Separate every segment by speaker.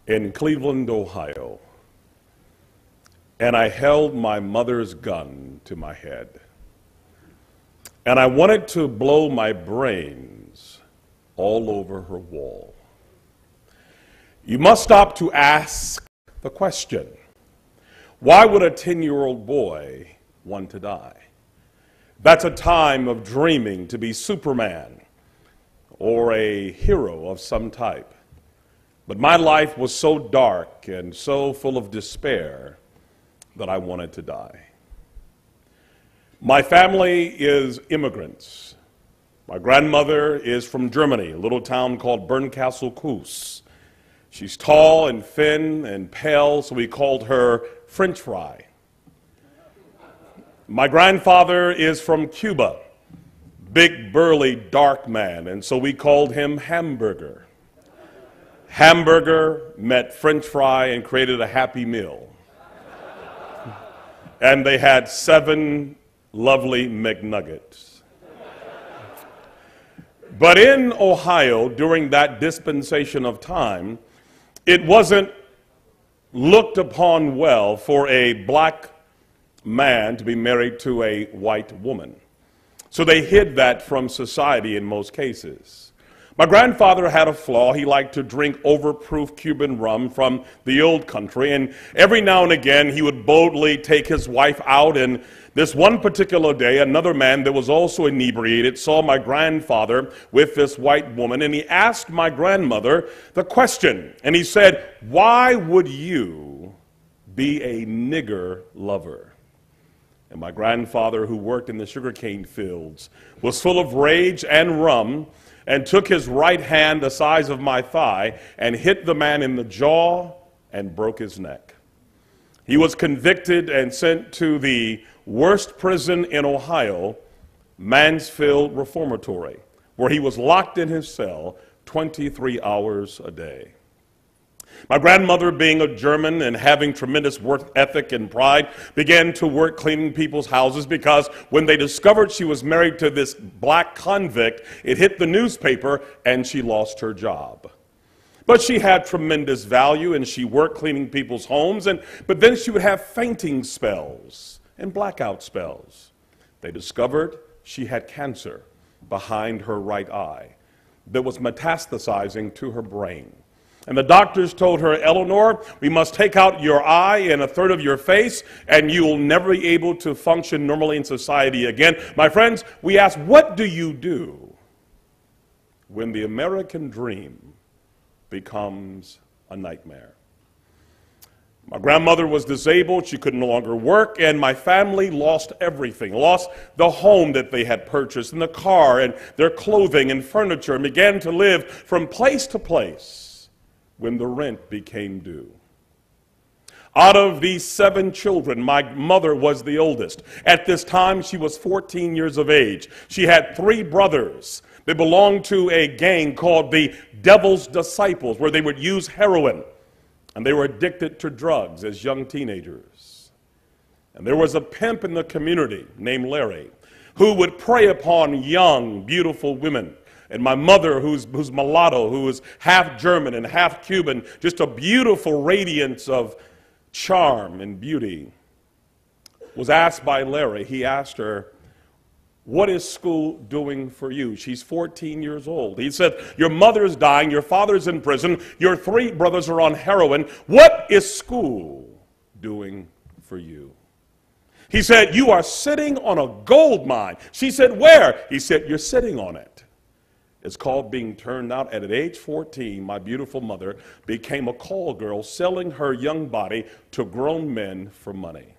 Speaker 1: in Cleveland, Ohio, and I held my mother's gun to my head, and I wanted to blow my brains all over her wall. You must stop to ask the question, why would a 10-year-old boy want to die? That's a time of dreaming to be Superman or a hero of some type. But my life was so dark and so full of despair that I wanted to die. My family is immigrants. My grandmother is from Germany, a little town called Bernkastel-Kues. She's tall and thin and pale, so we called her French fry. My grandfather is from Cuba, big, burly, dark man, and so we called him Hamburger. Hamburger met French fry and created a happy meal. And they had 7 lovely McNuggets. But in Ohio, during that dispensation of time, it wasn't looked upon well for a black man to be married to a white woman. So they hid that from society in most cases. My grandfather had a flaw. He liked to drink overproof Cuban rum from the old country, and every now and again he would boldly take his wife out, and this one particular day another man that was also inebriated saw my grandfather with this white woman, and he asked my grandmother the question, and he said, "Why would you be a nigger lover?" And my grandfather, who worked in the sugarcane fields, was full of rage and rum, and took his right hand the size of my thigh and hit the man in the jaw and broke his neck. He was convicted and sent to the worst prison in Ohio, Mansfield Reformatory, where he was locked in his cell 23 hours a day. My grandmother, being a German and having tremendous work ethic and pride, began to work cleaning people's houses because when they discovered she was married to this black convict, it hit the newspaper and she lost her job. But she had tremendous value and she worked cleaning people's homes, but then she would have fainting spells and blackout spells. They discovered she had cancer behind her right eye that was metastasizing to her brain. And the doctors told her, "Eleanor, we must take out your eye and a third of your face, and you will never be able to function normally in society again." My friends, we ask, what do you do when the American dream becomes a nightmare? My grandmother was disabled, she could no longer work, and my family lost everything, lost the home that they had purchased, and the car, and their clothing and furniture, and began to live from place to place when the rent became due. Out of these 7 children, my mother was the oldest. At this time, she was 14 years of age. She had 3 brothers. They belonged to a gang called the Devil's Disciples, where they would use heroin, and they were addicted to drugs as young teenagers. And there was a pimp in the community named Larry who would prey upon young, beautiful women. And my mother, who's mulatto, who was half German and half Cuban, just a beautiful radiance of charm and beauty, was asked by Larry. He asked her, "What is school doing for you?" She's 14 years old. He said, "Your mother's dying, your father's in prison, your 3 brothers are on heroin. What is school doing for you?" He said, "You are sitting on a gold mine." She said, "Where?" He said, "You're sitting on it." It's called being turned out. And at age 14, my beautiful mother became a call girl, selling her young body to grown men for money.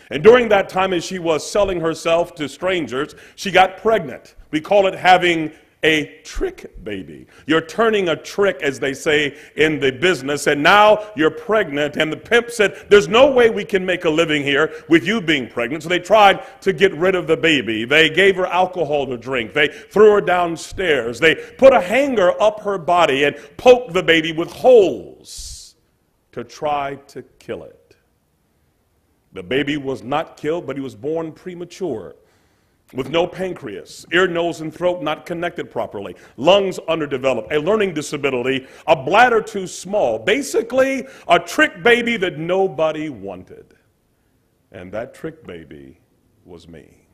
Speaker 1: And during that time, as she was selling herself to strangers, she got pregnant. We call it having a trick baby. You're turning a trick, as they say in the business, and now you're pregnant. And the pimp said, "There's no way we can make a living here with you being pregnant." So they tried to get rid of the baby. They gave her alcohol to drink. They threw her downstairs. They put a hanger up her body and poked the baby with holes to try to kill it. The baby was not killed, but he was born premature. with no pancreas, ear, nose, and throat not connected properly, lungs underdeveloped, a learning disability, a bladder too small, basically a trick baby that nobody wanted. And that trick baby was me.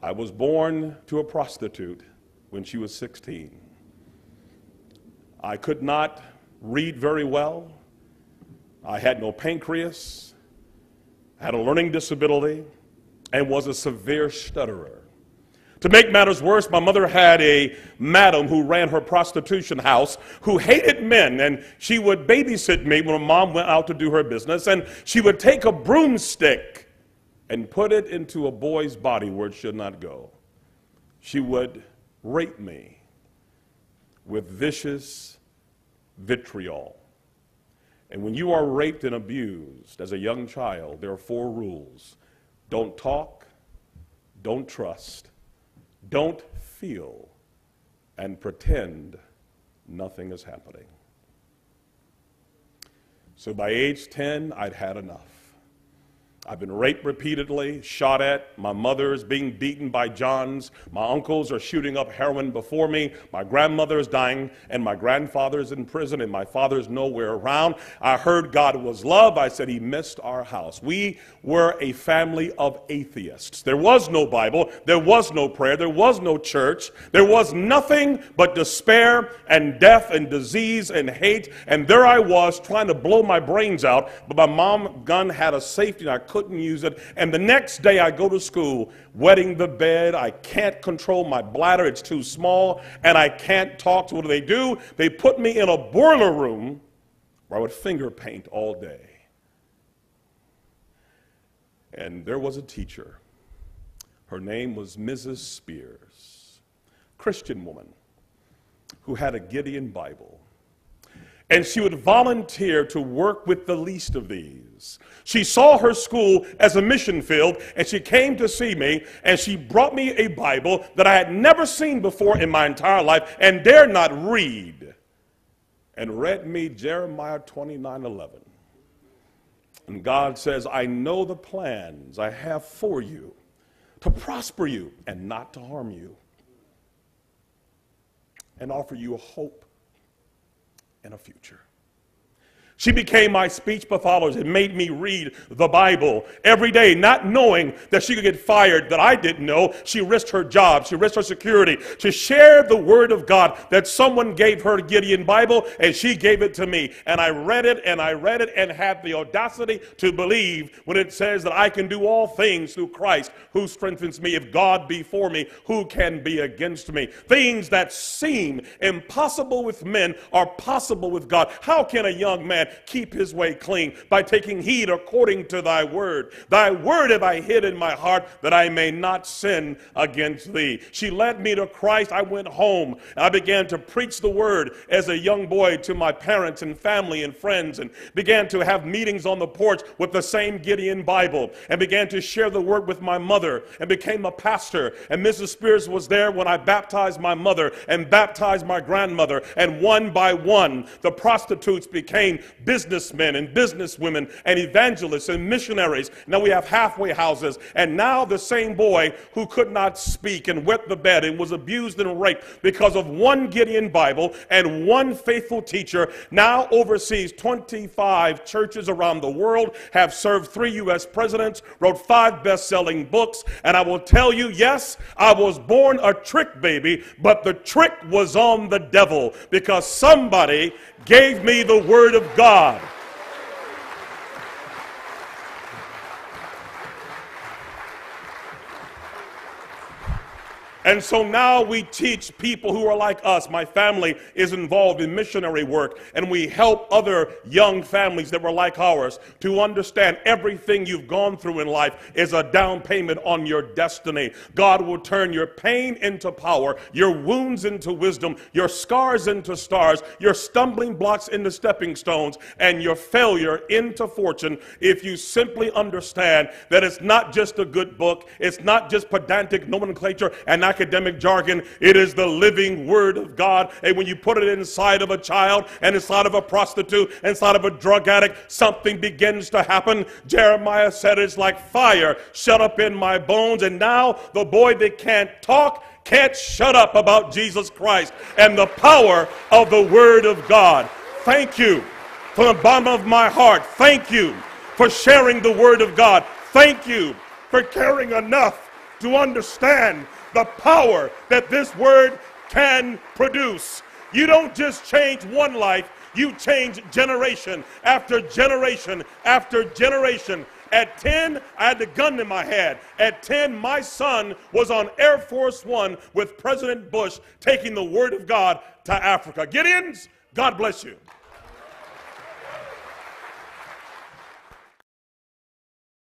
Speaker 1: I was born to a prostitute when she was 16. I could not read very well. I had no pancreas, had a learning disability, and was a severe stutterer. To make matters worse, my mother had a madam who ran her prostitution house who hated men, and she would babysit me when my mom went out to do her business, and she would take a broomstick and put it into a boy's body where it should not go. She would rape me with vicious vitriol. And when you are raped and abused as a young child, there are 4 rules. Don't talk, don't trust, don't feel, and pretend nothing is happening. So by age 10, I'd had enough. I've been raped repeatedly, shot at. My mother is being beaten by Johns. My uncles are shooting up heroin before me. My grandmother is dying, and my grandfather is in prison, and my father's nowhere around. I heard God was love. I said he missed our house. We were a family of atheists. There was no Bible. There was no prayer. There was no church. There was nothing but despair and death and disease and hate. And there I was trying to blow my brains out, but my mom's gun had a safety, and I couldn't use it. And the next day I go to school, wetting the bed. I can't control my bladder. It's too small, and I can't talk. So what do? They put me in a boiler room where I would finger paint all day. And there was a teacher. Her name was Mrs. Spears, Christian woman who had a Gideon Bible. And she would volunteer to work with the least of these. She saw her school as a mission field, and she came to see me, and she brought me a Bible that I had never seen before in my entire life and dare not read, and read me Jeremiah 29:11. And God says, I know the plans I have for you, to prosper you and not to harm you, and offer you a hope and a future. She became my speech pathologist and made me read the Bible every day, not knowing that she could get fired, that I didn't know. She risked her job. She risked her security to share the word of God, that someone gave her Gideon Bible, and she gave it to me. And I read it, and had the audacity to believe when it says that I can do all things through Christ who strengthens me. If God be for me, who can be against me? Things that seem impossible with men are possible with God. How can a young man keep his way clean? By taking heed according to thy word. Thy word have I hid in my heart, that I may not sin against thee. She led me to Christ. I went home, and I began to preach the word as a young boy to my parents and family and friends, and began to have meetings on the porch with the same Gideon Bible, and began to share the word with my mother, and became a pastor. And Mrs. Spears was there when I baptized my mother and baptized my grandmother, and one by one the prostitutes became businessmen and businesswomen and evangelists and missionaries. Now we have halfway houses. And now the same boy who could not speak and wet the bed and was abused and raped because of one Gideon Bible and one faithful teacher now oversees 25 churches around the world, have served 3 U.S. presidents, wrote 5 best-selling books. And I will tell you, yes, I was born a trick baby, but the trick was on the devil, because somebody gave me the word of God. And so now we teach people who are like us. My family is involved in missionary work, and we help other young families that were like ours to understand everything you've gone through in life is a down payment on your destiny. God will turn your pain into power, your wounds into wisdom, your scars into stars, your stumbling blocks into stepping stones, and your failure into fortune, if you simply understand that it's not just a good book, it's not just pedantic nomenclature and academic jargon, it is the living word of God. And when you put it inside of a child and inside of a prostitute, inside of a drug addict, something begins to happen. Jeremiah said it's like fire shut up in my bones. And now the boy that can't talk can't shut up about Jesus Christ and the power of the word of God. Thank you from the bottom of my heart. Thank you for sharing the word of God. Thank you for caring enough to understand the power that this word can produce. You don't just change one life, you change generation after generation after generation. At 10, I had the gun in my head. At 10, my son was on Air Force One with President Bush taking the word of God to Africa. Gideons, God bless you.